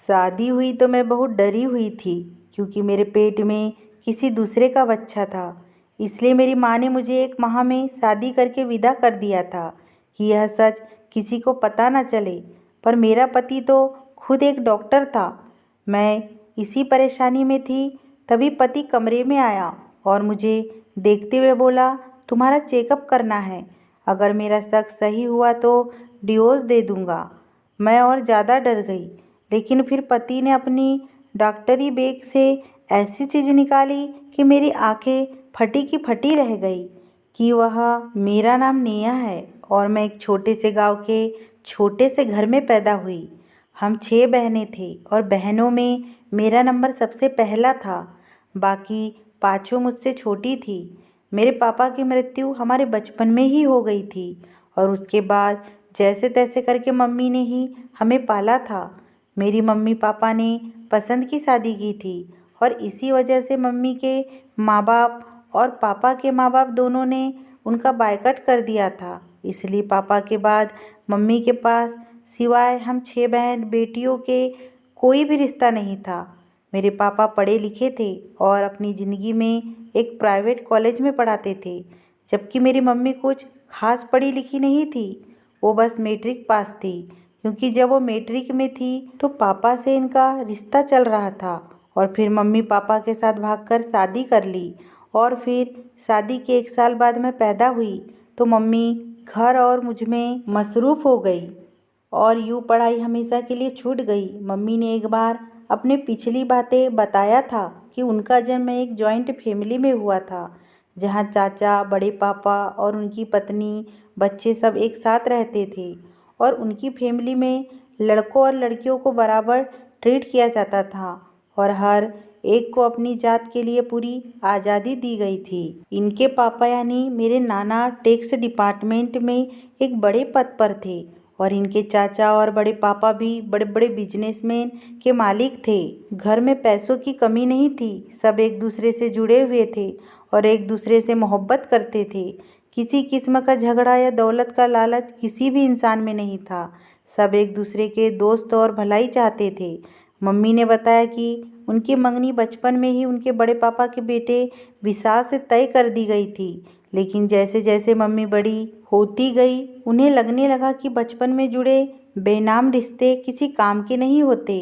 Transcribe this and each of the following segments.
शादी हुई तो मैं बहुत डरी हुई थी, क्योंकि मेरे पेट में किसी दूसरे का बच्चा था। इसलिए मेरी माँ ने मुझे 1 माह में शादी करके विदा कर दिया था कि यह सच किसी को पता न चले। पर मेरा पति तो खुद एक डॉक्टर था। मैं इसी परेशानी में थी, तभी पति कमरे में आया और मुझे देखते हुए बोला, तुम्हारा चेकअप करना है। अगर मेरा शक सही हुआ तो डिवोर्स दे दूंगा। मैं और ज़्यादा डर गई, लेकिन फिर पति ने अपनी डॉक्टरी बैग से ऐसी चीज़ निकाली कि मेरी आंखें फटी की फटी रह गई कि वह मेरा नाम नेहा है और मैं एक छोटे से गांव के छोटे से घर में पैदा हुई। हम 6 बहनें थे और बहनों में मेरा नंबर सबसे पहला था। बाकी पाँचों मुझसे छोटी थी। मेरे पापा की मृत्यु हमारे बचपन में ही हो गई थी और उसके बाद जैसे तैसे करके मम्मी ने ही हमें पाला था। मेरी मम्मी पापा ने पसंद की शादी की थी और इसी वजह से मम्मी के माँ बाप और पापा के माँ बाप दोनों ने उनका बायकॉट कर दिया था। इसलिए पापा के बाद मम्मी के पास सिवाय हम 6 बहन बेटियों के कोई भी रिश्ता नहीं था। मेरे पापा पढ़े लिखे थे और अपनी ज़िंदगी में एक प्राइवेट कॉलेज में पढ़ाते थे, जबकि मेरी मम्मी कुछ खास पढ़ी लिखी नहीं थी। वो बस मैट्रिक पास थी, क्योंकि जब वो मैट्रिक में थी तो पापा से इनका रिश्ता चल रहा था और फिर मम्मी पापा के साथ भागकर शादी कर ली। और फिर शादी के 1 साल बाद मैं पैदा हुई तो मम्मी घर और मुझ में मसरूफ़ हो गई और यूँ पढ़ाई हमेशा के लिए छूट गई। मम्मी ने एक बार अपने पिछली बातें बताया था कि उनका जन्म एक जॉइंट फैमिली में हुआ था, जहाँ चाचा, बड़े पापा और उनकी पत्नी, बच्चे सब एक साथ रहते थे और उनकी फैमिली में लड़कों और लड़कियों को बराबर ट्रीट किया जाता था और हर एक को अपनी जात के लिए पूरी आज़ादी दी गई थी। इनके पापा यानी मेरे नाना टैक्स डिपार्टमेंट में एक बड़े पद पर थे और इनके चाचा और बड़े पापा भी बड़े बड़े बिजनेसमैन के मालिक थे। घर में पैसों की कमी नहीं थी, सब एक दूसरे से जुड़े हुए थे और एक दूसरे से मोहब्बत करते थे। किसी किस्म का झगड़ा या दौलत का लालच किसी भी इंसान में नहीं था। सब एक दूसरे के दोस्त और भलाई चाहते थे। मम्मी ने बताया कि उनकी मंगनी बचपन में ही उनके बड़े पापा के बेटे विशाल से तय कर दी गई थी, लेकिन जैसे जैसे मम्मी बड़ी होती गई उन्हें लगने लगा कि बचपन में जुड़े बेनाम रिश्ते किसी काम के नहीं होते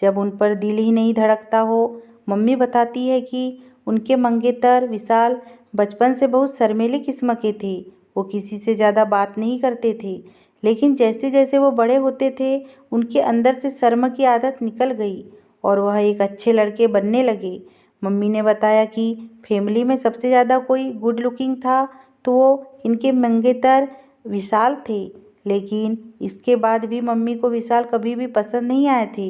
जब उन पर दिल ही नहीं धड़कता हो। मम्मी बताती है कि उनके मंगेतर विशाल बचपन से बहुत शर्मीले किस्म के थे। वो किसी से ज़्यादा बात नहीं करते थे, लेकिन जैसे जैसे वो बड़े होते थे उनके अंदर से शर्म की आदत निकल गई और वह एक अच्छे लड़के बनने लगे। मम्मी ने बताया कि फैमिली में सबसे ज़्यादा कोई गुड लुकिंग था तो वो इनके मंगेतर विशाल थे, लेकिन इसके बाद भी मम्मी को विशाल कभी भी पसंद नहीं आए थे।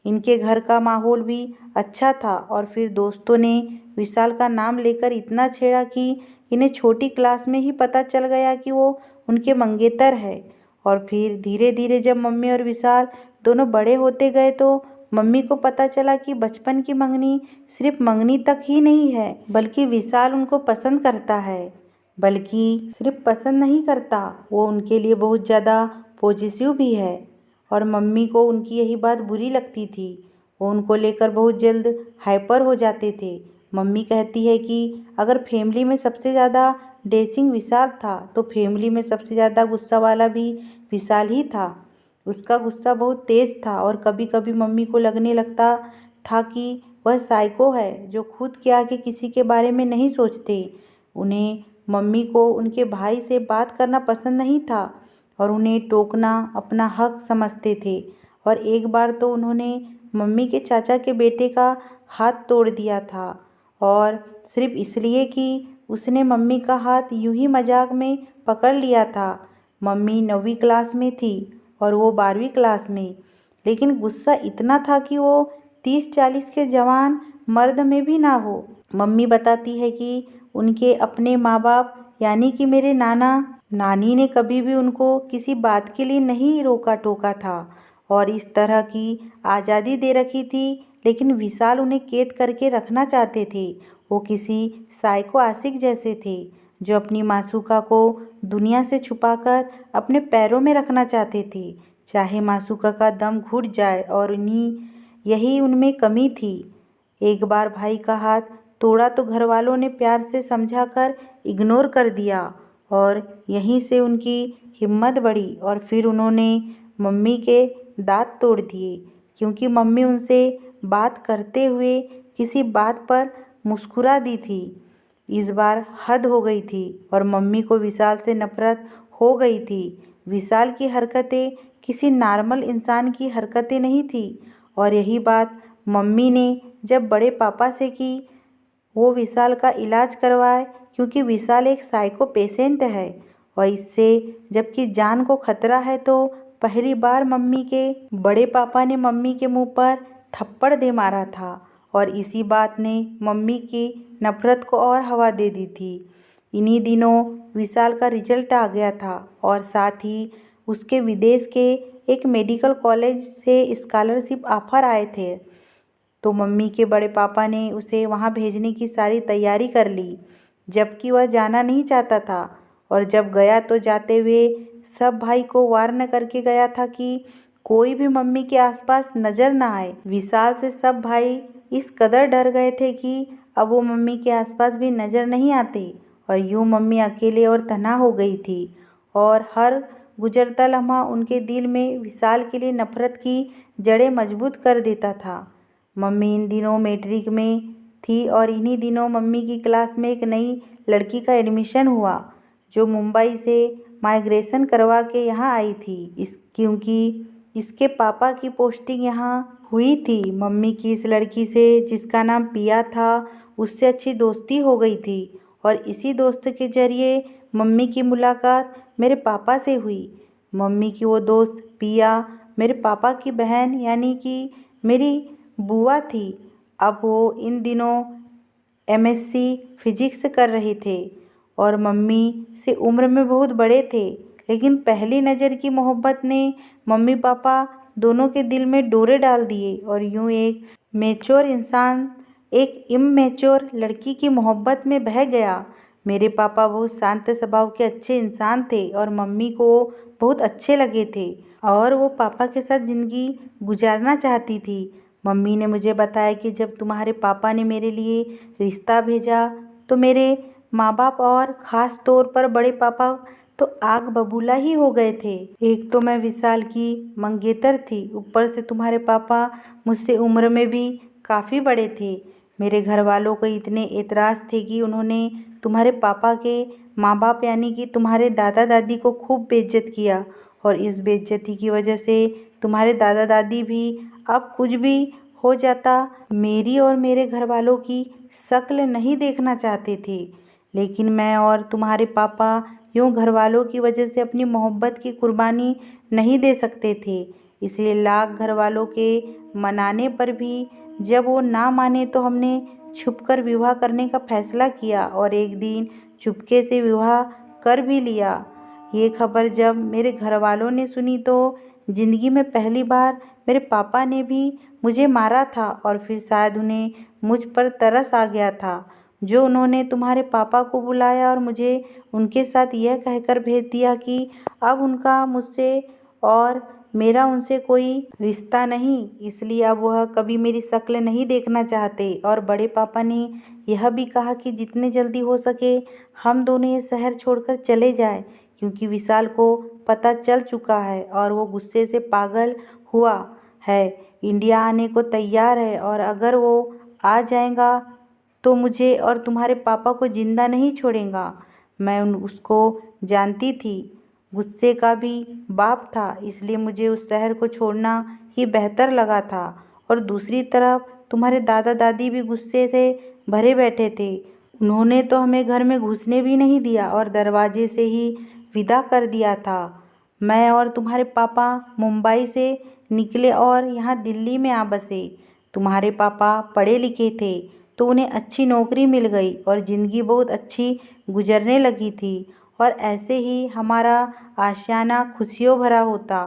इनके घर का माहौल भी अच्छा था और फिर दोस्तों ने विशाल का नाम लेकर इतना छेड़ा कि इन्हें छोटी क्लास में ही पता चल गया कि वो उनके मंगेतर है। और फिर धीरे धीरे जब मम्मी और विशाल दोनों बड़े होते गए तो मम्मी को पता चला कि बचपन की मंगनी सिर्फ मंगनी तक ही नहीं है, बल्कि विशाल उनको पसंद करता है। बल्कि सिर्फ पसंद नहीं करता, वो उनके लिए बहुत ज़्यादा पॉजिटिव भी है। और मम्मी को उनकी यही बात बुरी लगती थी। वो उनको लेकर बहुत जल्द हाइपर हो जाते थे। मम्मी कहती है कि अगर फैमिली में सबसे ज़्यादा डेसिंग विशाल था तो फैमिली में सबसे ज़्यादा गुस्सा वाला भी विशाल ही था। उसका गुस्सा बहुत तेज़ था और कभी कभी मम्मी को लगने लगता था कि वह साइको है जो खुद के आगे किसी के बारे में नहीं सोचते। उन्हें मम्मी को उनके भाई से बात करना पसंद नहीं था और उन्हें टोकना अपना हक समझते थे। और एक बार तो उन्होंने मम्मी के चाचा के बेटे का हाथ तोड़ दिया था, और सिर्फ इसलिए कि उसने मम्मी का हाथ यूं ही मजाक में पकड़ लिया था। मम्मी 9वीं क्लास में थी और वो 12वीं क्लास में, लेकिन गुस्सा इतना था कि वो 30-40 के जवान मर्द में भी ना हो। मम्मी बताती है कि उनके अपने माँ बाप यानी कि मेरे नाना नानी ने कभी भी उनको किसी बात के लिए नहीं रोका टोका था और इस तरह की आज़ादी दे रखी थी, लेकिन विशाल उन्हें कैद करके रखना चाहते थे। वो किसी साइको आशिक जैसे थे जो अपनी मासूका को दुनिया से छुपाकर अपने पैरों में रखना चाहते थे, चाहे मासूका का दम घुट जाए। और उन्हीं यही उनमें कमी थी। एक बार भाई का हाथ तोड़ा तो घर वालों ने प्यार से समझाकर इग्नोर कर दिया और यहीं से उनकी हिम्मत बढ़ी और फिर उन्होंने मम्मी के दांत तोड़ दिए क्योंकि मम्मी उनसे बात करते हुए किसी बात पर मुस्कुरा दी थी। इस बार हद हो गई थी और मम्मी को विशाल से नफरत हो गई थी। विशाल की हरकतें किसी नॉर्मल इंसान की हरकतें नहीं थी और यही बात मम्मी ने जब बड़े पापा से कि वो विशाल का इलाज करवाए क्योंकि विशाल एक साइको पेशेंट है और इससे जबकि जान को खतरा है, तो पहली बार मम्मी के बड़े पापा ने मम्मी के मुंह पर थप्पड़ दे मारा था और इसी बात ने मम्मी की नफरत को और हवा दे दी थी। इन्हीं दिनों विशाल का रिजल्ट आ गया था और साथ ही उसके विदेश के एक मेडिकल कॉलेज से स्कॉलरशिप ऑफर आए थे, तो मम्मी के बड़े पापा ने उसे वहाँ भेजने की सारी तैयारी कर ली, जबकि वह जाना नहीं चाहता था। और जब गया तो जाते हुए सब भाई को वार्न करके गया था कि कोई भी मम्मी के आसपास नजर ना आए। विशाल से सब भाई इस कदर डर गए थे कि अब वो मम्मी के आसपास भी नजर नहीं आते और यूं मम्मी अकेले और तन्हा हो गई थी और हर गुजरता लम्हा उनके दिल में विशाल के लिए नफरत की जड़ें मजबूत कर देता था। मम्मी इन दिनों मैट्रिक में थी और इन्हीं दिनों मम्मी की क्लास में एक नई लड़की का एडमिशन हुआ जो मुंबई से माइग्रेशन करवा के यहाँ आई थी, क्योंकि इसके पापा की पोस्टिंग यहाँ हुई थी। मम्मी की इस लड़की से जिसका नाम पिया था उससे अच्छी दोस्ती हो गई थी और इसी दोस्त के जरिए मम्मी की मुलाकात मेरे पापा से हुई। मम्मी की वो दोस्त पिया मेरे पापा की बहन यानी कि मेरी बुआ थी। अब वो इन दिनों एमएससी फिजिक्स कर रहे थे और मम्मी से उम्र में बहुत बड़े थे, लेकिन पहली नज़र की मोहब्बत ने मम्मी पापा दोनों के दिल में डोरे डाल दिए और यूं एक मैच्योर इंसान एक इमैच्योर लड़की की मोहब्बत में बह गया। मेरे पापा बहुत शांत स्वभाव के अच्छे इंसान थे और मम्मी को बहुत अच्छे लगे थे और वो पापा के साथ ज़िंदगी गुजारना चाहती थी। मम्मी ने मुझे बताया कि जब तुम्हारे पापा ने मेरे लिए रिश्ता भेजा तो मेरे माँ बाप और ख़ास तौर पर बड़े पापा तो आग बबूला ही हो गए थे। एक तो मैं विशाल की मंगेतर थी, ऊपर से तुम्हारे पापा मुझसे उम्र में भी काफ़ी बड़े थे। मेरे घर वालों को इतने एतराज़ थे कि उन्होंने तुम्हारे पापा के माँ बाप यानी कि तुम्हारे दादा दादी को खूब बेइज्जत किया और इस बेइज्जती की वजह से तुम्हारे दादा दादी भी अब कुछ भी हो जाता मेरी और मेरे घर वालों की शक्ल नहीं देखना चाहते थे। लेकिन मैं और तुम्हारे पापा यूँ घर वालों की वजह से अपनी मोहब्बत की कुर्बानी नहीं दे सकते थे, इसलिए लाख घर वालों के मनाने पर भी जब वो ना माने तो हमने छुपकर विवाह करने का फैसला किया और एक दिन चुपके से विवाह कर भी लिया। ये खबर जब मेरे घर वालों ने सुनी तो ज़िंदगी में पहली बार मेरे पापा ने भी मुझे मारा था और फिर शायद उन्हें मुझ पर तरस आ गया था जो उन्होंने तुम्हारे पापा को बुलाया और मुझे उनके साथ यह कहकर भेज दिया कि अब उनका मुझसे और मेरा उनसे कोई रिश्ता नहीं, इसलिए अब वह कभी मेरी शक्ल नहीं देखना चाहते। और बड़े पापा ने यह भी कहा कि जितने जल्दी हो सके हम दोनों ये शहर छोड़कर चले जाएं, क्योंकि विशाल को पता चल चुका है और वो गुस्से से पागल हुआ है, इंडिया आने को तैयार है और अगर वो आ जाएगा तो मुझे और तुम्हारे पापा को जिंदा नहीं छोड़ेगा। मैं उसको जानती थी, गुस्से का भी बाप था, इसलिए मुझे उस शहर को छोड़ना ही बेहतर लगा था। और दूसरी तरफ तुम्हारे दादा दादी भी गुस्से से भरे बैठे थे, उन्होंने तो हमें घर में घुसने भी नहीं दिया और दरवाजे से ही विदा कर दिया था। मैं और तुम्हारे पापा मुंबई से निकले और यहाँ दिल्ली में आ बसे। तुम्हारे पापा पढ़े लिखे थे तो उन्हें अच्छी नौकरी मिल गई और ज़िंदगी बहुत अच्छी गुजरने लगी थी और ऐसे ही हमारा आशियाना खुशियों भरा होता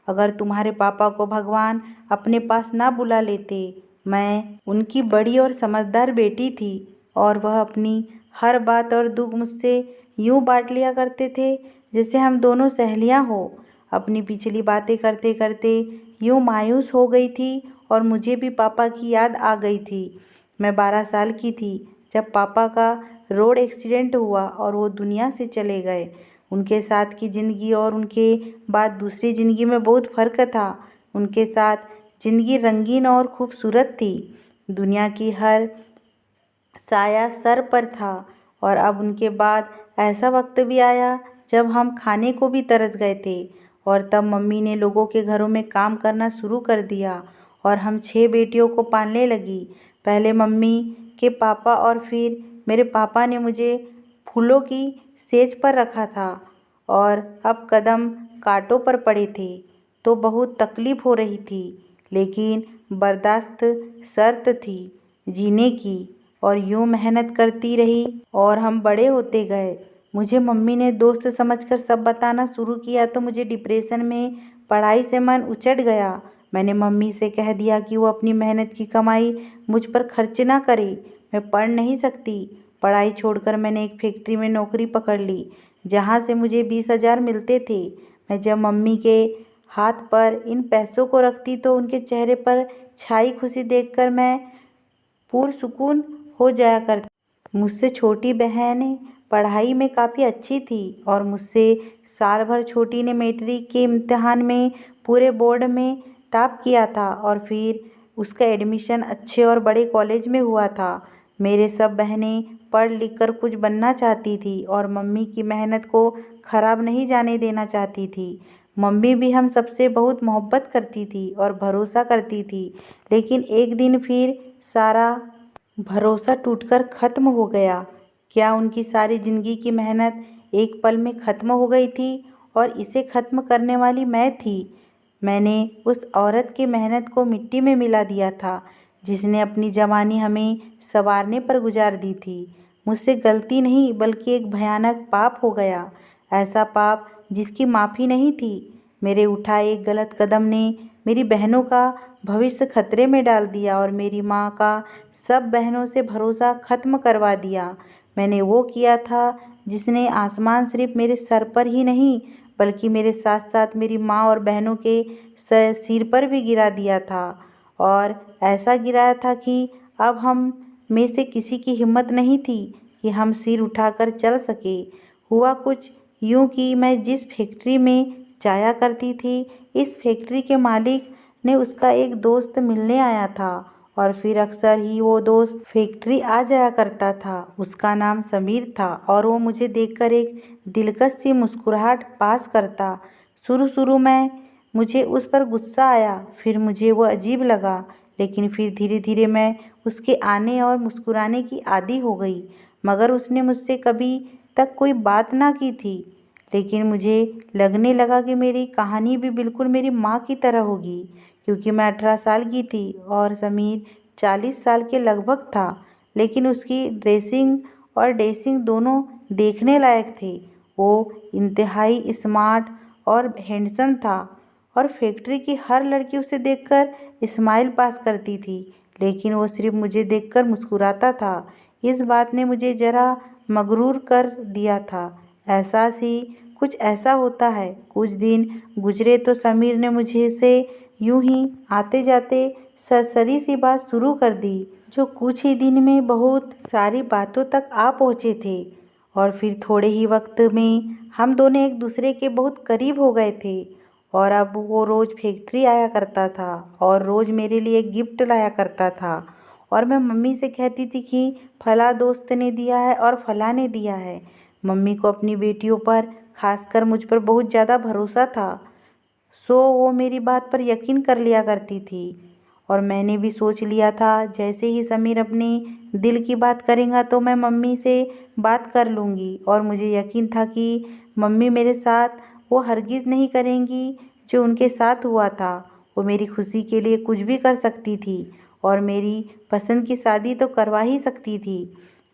अगर तुम्हारे पापा को भगवान अपने पास ना बुला लेते। मैं उनकी बड़ी और समझदार बेटी थी और वह अपनी हर बात और दुख मुझसे यूँ बांट लिया करते थे जैसे हम दोनों सहेलियाँ हो। अपनी पिछली बातें करते करते यूँ मायूस हो गई थी और मुझे भी पापा की याद आ गई थी। मैं 12 साल की थी जब पापा का रोड एक्सीडेंट हुआ और वो दुनिया से चले गए। उनके साथ की ज़िंदगी और उनके बाद दूसरी ज़िंदगी में बहुत फ़र्क था। उनके साथ ज़िंदगी रंगीन और खूबसूरत थी। दुनिया की हर साया सर पर था और अब उनके बाद ऐसा वक्त भी आया जब हम खाने को भी तरस गए थे और तब मम्मी ने लोगों के घरों में काम करना शुरू कर दिया और हम 6 बेटियों को पालने लगी। पहले मम्मी के पापा और फिर मेरे पापा ने मुझे फूलों की सेज पर रखा था और अब कदम कांटों पर पड़े थे तो बहुत तकलीफ़ हो रही थी, लेकिन बर्दाश्त शर्त थी जीने की और यूँ मेहनत करती रही और हम बड़े होते गए। मुझे मम्मी ने दोस्त समझकर सब बताना शुरू किया तो मुझे डिप्रेशन में पढ़ाई से मन उचट गया। मैंने मम्मी से कह दिया कि वो अपनी मेहनत की कमाई मुझ पर खर्च ना करे। मैं पढ़ नहीं सकती। पढ़ाई छोड़कर मैंने एक फैक्ट्री में नौकरी पकड़ ली जहाँ से मुझे 20,000 मिलते थे। मैं जब मम्मी के हाथ पर इन पैसों को रखती तो उनके चेहरे पर छाई खुशी देखकर मैं पुरसुकून हो जाया करती। मुझसे छोटी बहन पढ़ाई में काफ़ी अच्छी थी और मुझसे साल भर छोटी ने मैट्रिक के इम्तिहान में पूरे बोर्ड में टॉप किया था और फिर उसका एडमिशन अच्छे और बड़े कॉलेज में हुआ था। मेरे सब बहनें पढ़ लिख कर कुछ बनना चाहती थी और मम्मी की मेहनत को ख़राब नहीं जाने देना चाहती थी। मम्मी भी हम सबसे बहुत मोहब्बत करती थी और भरोसा करती थी, लेकिन एक दिन फिर सारा भरोसा टूटकर ख़त्म हो गया। क्या उनकी सारी ज़िंदगी की मेहनत एक पल में ख़त्म हो गई थी और इसे ख़त्म करने वाली मैं थी। मैंने उस औरत की मेहनत को मिट्टी में मिला दिया था जिसने अपनी जवानी हमें संवारने पर गुजार दी थी। मुझसे गलती नहीं बल्कि एक भयानक पाप हो गया, ऐसा पाप जिसकी माफ़ी नहीं थी। मेरे उठाए एक गलत कदम ने मेरी बहनों का भविष्य खतरे में डाल दिया और मेरी माँ का सब बहनों से भरोसा ख़त्म करवा दिया। मैंने वो किया था जिसने आसमान सिर्फ मेरे सर पर ही नहीं बल्कि मेरे साथ साथ मेरी माँ और बहनों के सिर पर भी गिरा दिया था और ऐसा गिराया था कि अब हम में से किसी की हिम्मत नहीं थी कि हम सिर उठाकर चल सके। हुआ कुछ यूँ कि मैं जिस फैक्ट्री में जाया करती थी, इस फैक्ट्री के मालिक ने उसका एक दोस्त मिलने आया था और फिर अक्सर ही वो दोस्त फैक्ट्री आ जाया करता था। उसका नाम समीर था और वो मुझे देखकर एक दिलकश सी मुस्कुराहट पास करता। शुरू में मुझे उस पर गुस्सा आया, फिर मुझे वो अजीब लगा, लेकिन फिर धीरे धीरे मैं उसके आने और मुस्कुराने की आदी हो गई। मगर उसने मुझसे कभी तक कोई बात ना की थी, लेकिन मुझे लगने लगा कि मेरी कहानी भी बिल्कुल मेरी माँ की तरह होगी, क्योंकि मैं 18 साल की थी और समीर 40 साल के लगभग था, लेकिन उसकी ड्रेसिंग और ड्रेसिंग दोनों देखने लायक थे। वो इंतहाई स्मार्ट और हैंडसम था और फैक्ट्री की हर लड़की उसे देखकर स्माइल पास करती थी, लेकिन वो सिर्फ मुझे देखकर मुस्कुराता था। इस बात ने मुझे ज़रा मगरूर कर दिया था। एहसास ही कुछ ऐसा होता है। कुछ दिन गुजरे तो समीर ने मुझे से यूं ही आते जाते सरसरी सी बात शुरू कर दी, जो कुछ ही दिन में बहुत सारी बातों तक आ पहुँचे थे और फिर थोड़े ही वक्त में हम दोनों एक दूसरे के बहुत करीब हो गए थे। और अब वो रोज़ फैक्ट्री आया करता था और रोज़ मेरे लिए गिफ्ट लाया करता था और मैं मम्मी से कहती थी कि फला दोस्त ने दिया है और फला ने दिया है। मम्मी को अपनी बेटियों पर, खासकर मुझ पर बहुत ज़्यादा भरोसा था, सो वो मेरी बात पर यकीन कर लिया करती थी। और मैंने भी सोच लिया था जैसे ही समीर अपने दिल की बात करेगा तो मैं मम्मी से बात कर लूँगी और मुझे यकीन था कि मम्मी मेरे साथ वो हरगिज़ नहीं करेंगी जो उनके साथ हुआ था। वो मेरी खुशी के लिए कुछ भी कर सकती थी और मेरी पसंद की शादी तो करवा ही सकती थी।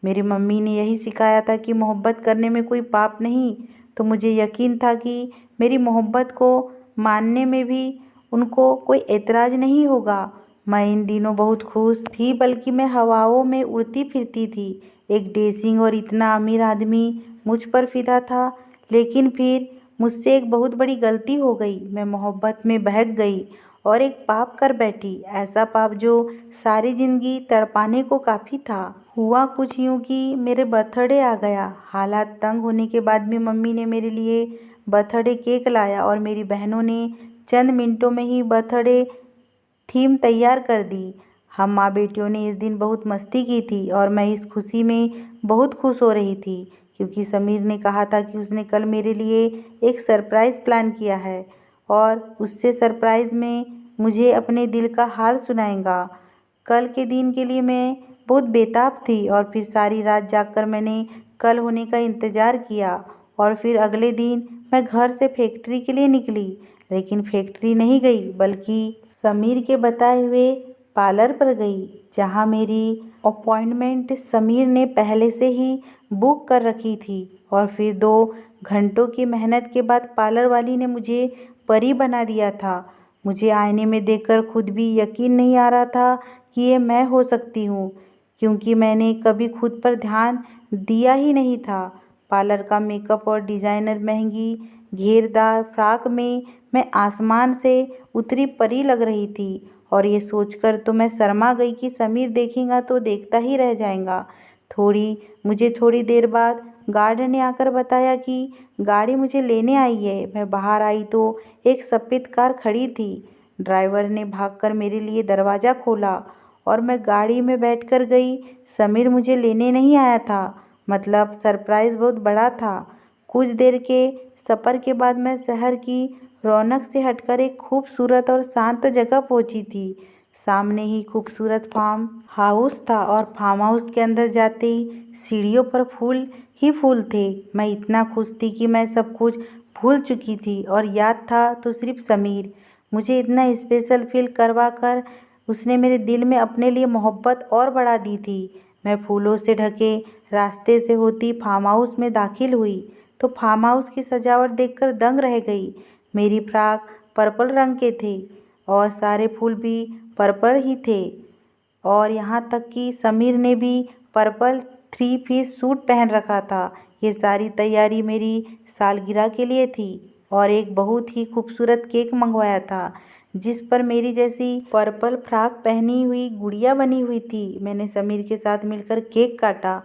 मेरी मम्मी ने यही सिखाया था कि मोहब्बत करने में कोई पाप नहीं, तो मुझे यकीन था कि मेरी मोहब्बत को मानने में भी उनको कोई एतराज़ नहीं होगा। मैं इन दिनों बहुत खुश थी, बल्कि मैं हवाओं में उड़ती फिरती थी। एक डेसिंग और इतना अमीर आदमी मुझ पर फिदा था, लेकिन फिर मुझसे एक बहुत बड़ी गलती हो गई। मैं मोहब्बत में बहक गई और एक पाप कर बैठी, ऐसा पाप जो सारी जिंदगी तड़पाने को काफ़ी था। हुआ कुछ यूँ कि मेरे बर्थडे आ गया। हालात तंग होने के बाद भी मम्मी ने मेरे लिए बर्थडे केक लाया और मेरी बहनों ने चंद मिनटों में ही बर्थडे थीम तैयार कर दी। हम माँ बेटियों ने इस दिन बहुत मस्ती की थी और मैं इस खुशी में बहुत खुश हो रही थी क्योंकि समीर ने कहा था कि उसने कल मेरे लिए एक सरप्राइज़ प्लान किया है और उससे सरप्राइज़ में मुझे अपने दिल का हाल सुनाएगा। कल के दिन के लिए मैं बहुत बेताब थी और फिर सारी रात जागकर मैंने कल होने का इंतज़ार किया और फिर अगले दिन मैं घर से फैक्ट्री के लिए निकली, लेकिन फैक्ट्री नहीं गई बल्कि समीर के बताए हुए पार्लर पर गई, जहां मेरी अपॉइंटमेंट समीर ने पहले से ही बुक कर रखी थी। और फिर 2 घंटों की मेहनत के बाद पार्लर वाली ने मुझे परी बना दिया था। मुझे आईने में देखकर खुद भी यकीन नहीं आ रहा था कि ये मैं हो सकती हूँ, क्योंकि मैंने कभी खुद पर ध्यान दिया ही नहीं था। पार्लर का मेकअप और डिज़ाइनर महंगी घेरदार फ्रॉक में मैं आसमान से उतरी परी लग रही थी और ये सोचकर तो मैं शर्मा गई कि समीर देखेगा तो देखता ही रह जाएगा। मुझे थोड़ी देर बाद गार्ड ने आकर बताया कि गाड़ी मुझे लेने आई है। मैं बाहर आई तो एक सफ़ेद कार खड़ी थी। ड्राइवर ने भागकर मेरे लिए दरवाज़ा खोला और मैं गाड़ी में बैठकर गई। समीर मुझे लेने नहीं आया था, मतलब सरप्राइज़ बहुत बड़ा था। कुछ देर के सफ़र के बाद मैं शहर की रौनक से हटकर एक खूबसूरत और शांत जगह पहुंची थी। सामने ही खूबसूरत फार्म हाउस था और फार्म हाउस के अंदर जाते ही सीढ़ियों पर फूल ही फूल थे। मैं इतना खुश थी कि मैं सब कुछ भूल चुकी थी और याद था तो सिर्फ समीर। मुझे इतना स्पेशल फील करवा कर उसने मेरे दिल में अपने लिए मोहब्बत और बढ़ा दी थी। मैं फूलों से ढके रास्ते से होती फार्म हाउस में दाखिल हुई तो फार्म हाउस की सजावट देखकर दंग रह गई। मेरी फ्रॉक पर्पल रंग के थे और सारे फूल भी पर्पल ही थे और यहाँ तक कि समीर ने भी पर्पल 3 पीस सूट पहन रखा था। ये सारी तैयारी मेरी सालगिरह के लिए थी और एक बहुत ही खूबसूरत केक मंगवाया था जिस पर मेरी जैसी पर्पल फ्रॉक पहनी हुई गुड़िया बनी हुई थी। मैंने समीर के साथ मिलकर केक काटा।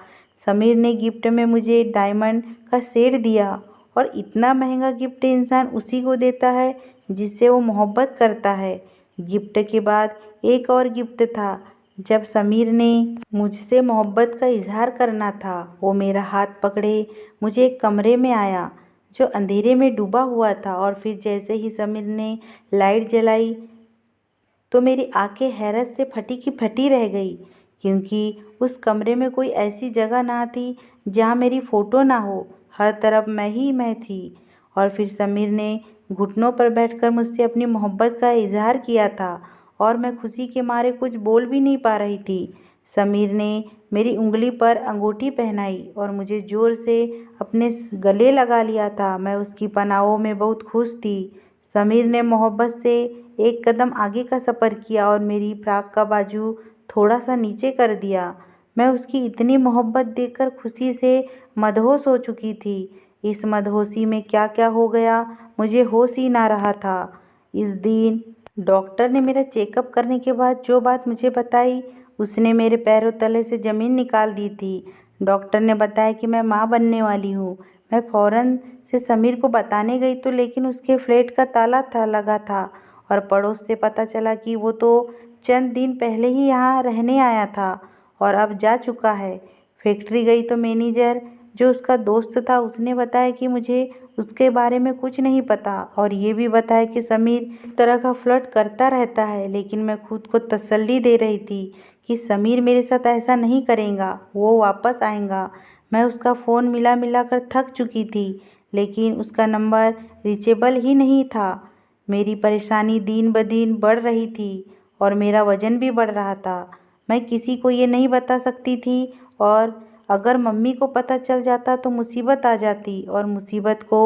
समीर ने गिफ्ट में मुझे डायमंड का सेट दिया और इतना महंगा गिफ्ट इंसान उसी को देता है जिससे वो मोहब्बत करता है। गिफ्ट के बाद एक और गिफ्ट था। जब समीर ने मुझसे मोहब्बत का इजहार करना था, वो मेरा हाथ पकड़े मुझे एक कमरे में आया जो अंधेरे में डूबा हुआ था और फिर जैसे ही समीर ने लाइट जलाई तो मेरी आंखें हैरत से फटी की फटी रह गई, क्योंकि उस कमरे में कोई ऐसी जगह ना थी जहाँ मेरी फ़ोटो ना हो। हर तरफ मैं ही मैं थी। और फिर समीर ने घुटनों पर बैठकर मुझसे अपनी मोहब्बत का इजहार किया था और मैं खुशी के मारे कुछ बोल भी नहीं पा रही थी। समीर ने मेरी उंगली पर अंगूठी पहनाई और मुझे ज़ोर से अपने गले लगा लिया था। मैं उसकी पनाहों में बहुत खुश थी। समीर ने मोहब्बत से एक कदम आगे का सफ़र किया और मेरी फ्रॉक का बाजू थोड़ा सा नीचे कर दिया। मैं उसकी इतनी मोहब्बत देखकर खुशी से मदहोश हो चुकी थी। इस मदहोशी में क्या क्या हो गया मुझे होश ही ना रहा था। इस दिन डॉक्टर ने मेरा चेकअप करने के बाद जो बात मुझे बताई उसने मेरे पैरों तले से ज़मीन निकाल दी थी। डॉक्टर ने बताया कि मैं माँ बनने वाली हूँ। मैं फ़ौरन से समीर को बताने गई तो लेकिन उसके फ्लैट का ताला लगा था और पड़ोस से पता चला कि वो तो चंद दिन पहले ही यहाँ रहने आया था और अब जा चुका है। फैक्ट्री गई तो मैनेजर जो उसका दोस्त था उसने बताया कि मुझे उसके बारे में कुछ नहीं पता और ये भी बताया कि समीर इस तरह का फ्लर्ट करता रहता है, लेकिन मैं खुद को तसल्ली दे रही थी कि समीर मेरे साथ ऐसा नहीं करेगा, वो वापस आएगा। मैं उसका फ़ोन मिला मिला कर थक चुकी थी, लेकिन उसका नंबर रीचेबल ही नहीं था। मेरी परेशानी दिन ब दिन बढ़ रही थी और मेरा वज़न भी बढ़ रहा था। मैं किसी को ये नहीं बता सकती थी और अगर मम्मी को पता चल जाता तो मुसीबत आ जाती और मुसीबत को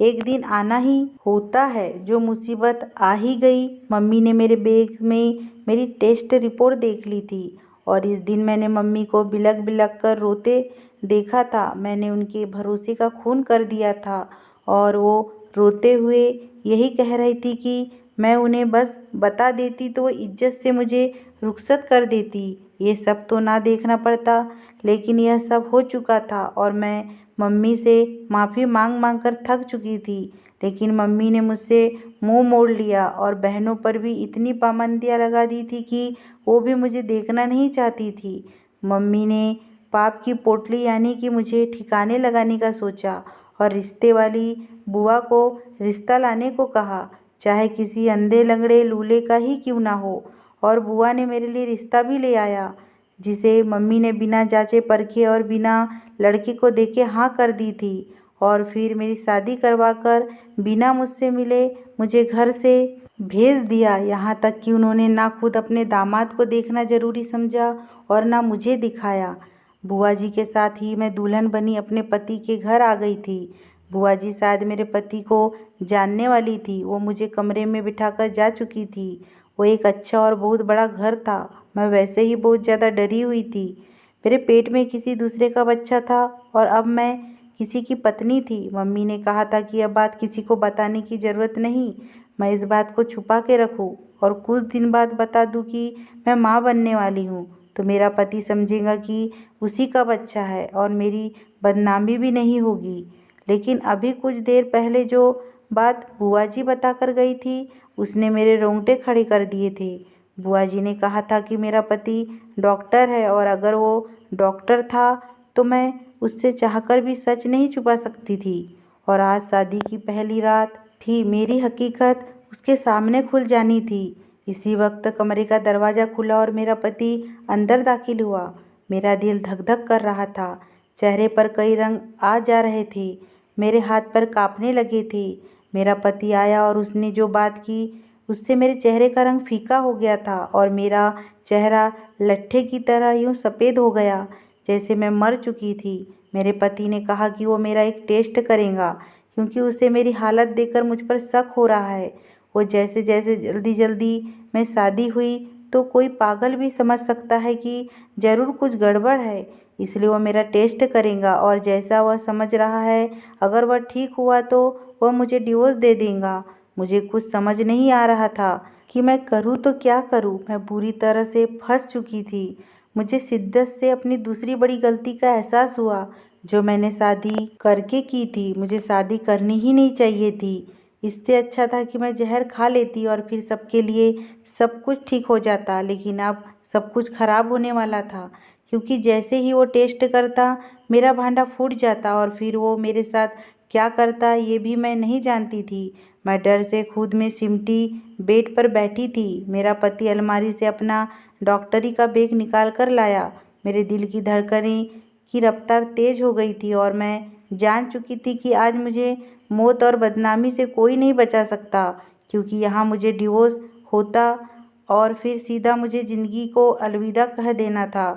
एक दिन आना ही होता है। जो मुसीबत आ ही गई। मम्मी ने मेरे बैग में मेरी टेस्ट रिपोर्ट देख ली थी और इस दिन मैंने मम्मी को बिलख बिलख कर रोते देखा था। मैंने उनके भरोसे का खून कर दिया था और वो रोते हुए यही कह रही थी कि मैं उन्हें बस बता देती तो वो इज्जत से मुझे रुखसत कर देती। ये सब तो ना देखना पड़ता, लेकिन यह सब हो चुका था और मैं मम्मी से माफ़ी मांग मांग कर थक चुकी थी। लेकिन मम्मी ने मुझसे मुंह मोड़ लिया और बहनों पर भी इतनी पाबंदियां लगा दी थी कि वो भी मुझे देखना नहीं चाहती थी। मम्मी ने पाप की पोटली यानी कि मुझे ठिकाने लगाने का सोचा और रिश्ते वाली बुआ को रिश्ता लाने को कहा, चाहे किसी अंधे लंगड़े लूले का ही क्यों ना हो। और बुआ ने मेरे लिए रिश्ता भी ले आया, जिसे मम्मी ने बिना जांचे परखे और बिना लड़के को देखे हाँ कर दी थी। और फिर मेरी शादी करवाकर बिना मुझसे मिले मुझे घर से भेज दिया। यहाँ तक कि उन्होंने ना खुद अपने दामाद को देखना जरूरी समझा और ना मुझे दिखाया। बुआ जी के साथ ही मैं दुल्हन बनी अपने पति के घर आ गई थी। बुआ जी शायद मेरे पति को जानने वाली थी। वो मुझे कमरे में बिठाकर जा चुकी थी। वो एक अच्छा और बहुत बड़ा घर था। मैं वैसे ही बहुत ज़्यादा डरी हुई थी। मेरे पेट में किसी दूसरे का बच्चा था और अब मैं किसी की पत्नी थी। मम्मी ने कहा था कि यह बात किसी को बताने की ज़रूरत नहीं, मैं इस बात को छुपा के रखूं और कुछ दिन बाद बता दूं कि मैं माँ बनने वाली हूँ, तो मेरा पति समझेगा कि उसी का बच्चा है और मेरी बदनामी भी नहीं होगी। लेकिन अभी कुछ देर पहले जो बात बुआ जी बता कर गई थी, उसने मेरे रोंगटे खड़े कर दिए थे। बुआ जी ने कहा था कि मेरा पति डॉक्टर है और अगर वो डॉक्टर था तो मैं उससे चाहकर भी सच नहीं छुपा सकती थी। और आज शादी की पहली रात थी, मेरी हकीकत उसके सामने खुल जानी थी। इसी वक्त कमरे का दरवाज़ा खुला और मेरा पति अंदर दाखिल हुआ। मेरा दिल धक धक कर रहा था, चेहरे पर कई रंग आ जा रहे थे, मेरे हाथ पर कांपने लगे थे। मेरा पति आया और उसने जो बात की उससे मेरे चेहरे का रंग फीका हो गया था और मेरा चेहरा लट्ठे की तरह यूं सफ़ेद हो गया जैसे मैं मर चुकी थी। मेरे पति ने कहा कि वो मेरा एक टेस्ट करेगा क्योंकि उसे मेरी हालत देखकर मुझ पर शक हो रहा है। वो जैसे जैसे जल्दी जल्दी में शादी हुई तो कोई पागल भी समझ सकता है कि ज़रूर कुछ गड़बड़ है, इसलिए वो मेरा टेस्ट करेगा और जैसा वह समझ रहा है अगर वह ठीक हुआ तो वह मुझे डिवोर्स दे देगा। मुझे कुछ समझ नहीं आ रहा था कि मैं करूँ तो क्या करूँ। मैं बुरी तरह से फंस चुकी थी। मुझे शिद्दत से अपनी दूसरी बड़ी गलती का एहसास हुआ जो मैंने शादी करके की थी। मुझे शादी करनी ही नहीं चाहिए थी। इससे अच्छा था कि मैं जहर खा लेती और फिर सबके लिए सब कुछ ठीक हो जाता। लेकिन अब सब कुछ खराब होने वाला था क्योंकि जैसे ही वो टेस्ट करता मेरा भांडा फूट जाता और फिर वो मेरे साथ क्या करता ये भी मैं नहीं जानती थी। मैं डर से खुद में सिमटी बेड पर बैठी थी। मेरा पति अलमारी से अपना डॉक्टरी का बैग निकाल कर लाया। मेरे दिल की धड़कनें की रफ्तार तेज हो गई थी और मैं जान चुकी थी कि आज मुझे मौत और बदनामी से कोई नहीं बचा सकता, क्योंकि यहाँ मुझे डिवोर्स होता और फिर सीधा मुझे ज़िंदगी को अलविदा कह देना था,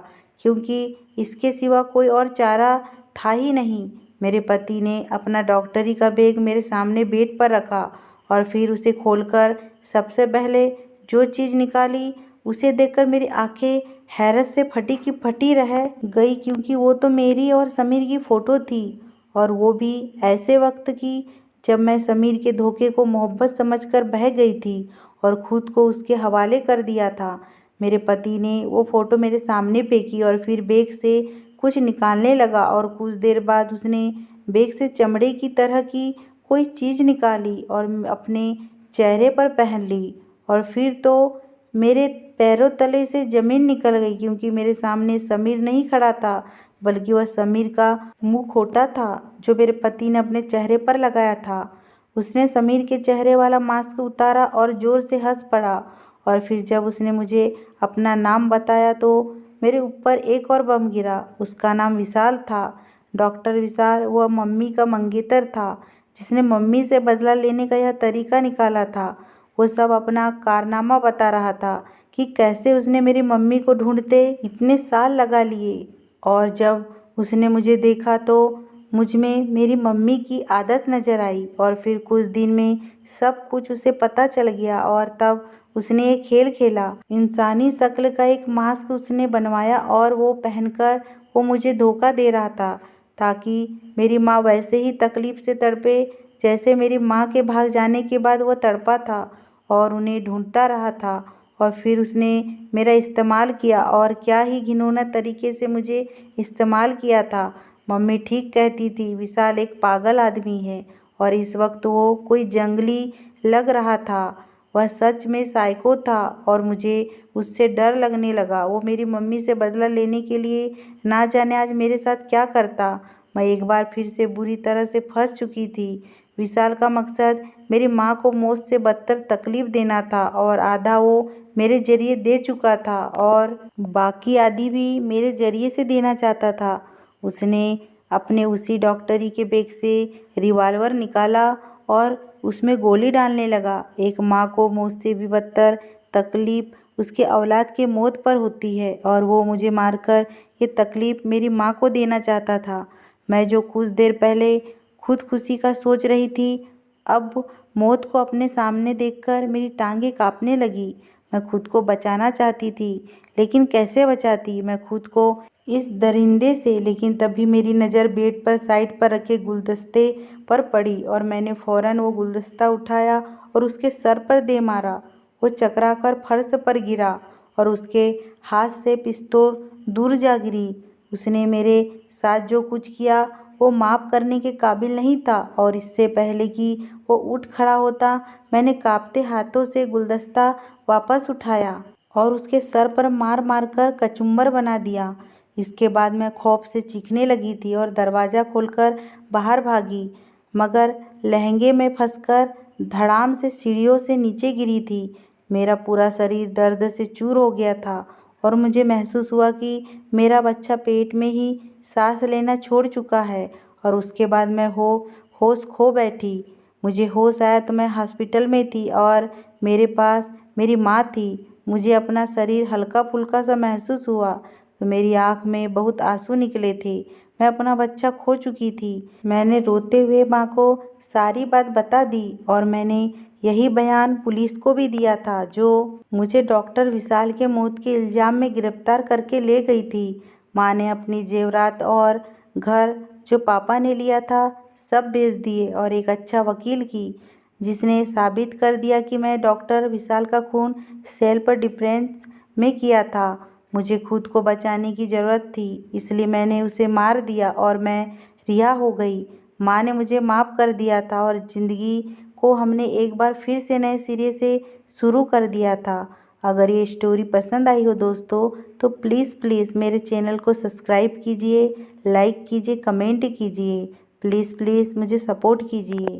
क्योंकि इसके सिवा कोई और चारा था ही नहीं। मेरे पति ने अपना डॉक्टरी का बैग मेरे सामने बेड पर रखा और फिर उसे खोलकर सबसे पहले जो चीज़ निकाली उसे देखकर मेरी आंखें हैरत से फटी की फटी रह गई, क्योंकि वो तो मेरी और समीर की फ़ोटो थी और वो भी ऐसे वक्त की जब मैं समीर के धोखे को मोहब्बत समझकर बह गई थी और खुद को उसके हवाले कर दिया था। मेरे पति ने वो फ़ोटो मेरे सामने फेंकी और फिर बैग से कुछ निकालने लगा और कुछ देर बाद उसने बैग से चमड़े की तरह की कोई चीज़ निकाली और अपने चेहरे पर पहन ली। और फिर तो मेरे पैरों तले से ज़मीन निकल गई, क्योंकि मेरे सामने समीर नहीं खड़ा था बल्कि वह समीर का मुँह खोटा था जो मेरे पति ने अपने चेहरे पर लगाया था। उसने समीर के चेहरे वाला मास्क उतारा और ज़ोर से हंस पड़ा और फिर जब उसने मुझे अपना नाम बताया तो मेरे ऊपर एक और बम गिरा। उसका नाम विशाल था, डॉक्टर विशाल। वह मम्मी का मंगेतर था जिसने मम्मी से बदला लेने का यह तरीका निकाला था। वो सब अपना कारनामा बता रहा था कि कैसे उसने मेरी मम्मी को ढूंढते इतने साल लगा लिए और जब उसने मुझे देखा तो मुझ में मेरी मम्मी की आदत नज़र आई और फिर कुछ दिन में सब कुछ उसे पता चल गया और तब उसने एक खेल खेला। इंसानी शक्ल का एक मास्क उसने बनवाया और वो पहनकर वो मुझे धोखा दे रहा था ताकि मेरी माँ वैसे ही तकलीफ़ से तड़पे जैसे मेरी माँ के भाग जाने के बाद वो तड़पा था। और उन्हें ढूंढता रहा था और फिर उसने मेरा इस्तेमाल किया और क्या ही घिनौना तरीके से मुझे इस्तेमाल किया था। मम्मी ठीक कहती थी, विशाल एक पागल आदमी है और इस वक्त वो कोई जंगली लग रहा था। वह सच में साइको था और मुझे उससे डर लगने लगा। वो मेरी मम्मी से बदला लेने के लिए ना जाने आज मेरे साथ क्या करता। मैं एक बार फिर से बुरी तरह से फंस चुकी थी। विशाल का मकसद मेरी माँ को मौत से बदतर तकलीफ देना था और आधा वो मेरे जरिए दे चुका था और बाकी आधी भी मेरे जरिए से देना चाहता था। उसने अपने उसी डॉक्टरी के बैग से रिवॉल्वर निकाला और उसमें गोली डालने लगा। एक माँ को मौत से भी बदतर तकलीफ उसके औलाद के मौत पर होती है और वो मुझे मारकर ये तकलीफ मेरी माँ को देना चाहता था। मैं जो कुछ देर पहले खुदकुशी का सोच रही थी, अब मौत को अपने सामने देखकर मेरी टांगें कांपने लगी। मैं खुद को बचाना चाहती थी, लेकिन कैसे बचाती मैं खुद को इस दरिंदे से। लेकिन तभी मेरी नज़र बेड पर साइड पर रखे गुलदस्ते पर पड़ी और मैंने फ़ौरन वो गुलदस्ता उठाया और उसके सर पर दे मारा। वो चकराकर फर्श पर गिरा और उसके हाथ से पिस्तौल दूर जा गिरी। उसने मेरे साथ जो कुछ किया वो माफ़ करने के काबिल नहीं था और इससे पहले कि वो उठ खड़ा होता, मैंने कांपते हाथों से गुलदस्ता वापस उठाया और उसके सर पर मार मार कर कचूमर बना दिया। इसके बाद मैं खौफ से चीखने लगी थी और दरवाज़ा खोलकर बाहर भागी, मगर लहंगे में फंसकर धड़ाम से सीढ़ियों से नीचे गिरी थी। मेरा पूरा शरीर दर्द से चूर हो गया था और मुझे महसूस हुआ कि मेरा बच्चा पेट में ही सांस लेना छोड़ चुका है। और उसके बाद मैं होश खो बैठी। मुझे होश आया तो मैं हॉस्पिटल में थी और मेरे पास मेरी माँ थी। मुझे अपना शरीर हल्का फुल्का सा महसूस हुआ तो मेरी आँख में बहुत आंसू निकले थे। मैं अपना बच्चा खो चुकी थी। मैंने रोते हुए माँ को सारी बात बता दी और मैंने यही बयान पुलिस को भी दिया था, जो मुझे डॉक्टर विशाल के मौत के इल्ज़ाम में गिरफ्तार करके ले गई थी। माँ ने अपनी जेवरात और घर जो पापा ने लिया था सब बेच दिए और एक अच्छा वकील की, जिसने साबित कर दिया कि मैं डॉक्टर विशाल का खून सेल्फ डिफेंस में किया था। मुझे खुद को बचाने की ज़रूरत थी, इसलिए मैंने उसे मार दिया और मैं रिहा हो गई। माँ ने मुझे माफ़ कर दिया था और ज़िंदगी को हमने एक बार फिर से नए सिरे से शुरू कर दिया था। अगर ये स्टोरी पसंद आई हो दोस्तों, तो प्लीज़ मेरे चैनल को सब्सक्राइब कीजिए, लाइक कीजिए, कमेंट कीजिए। प्लीज़ मुझे सपोर्ट कीजिए।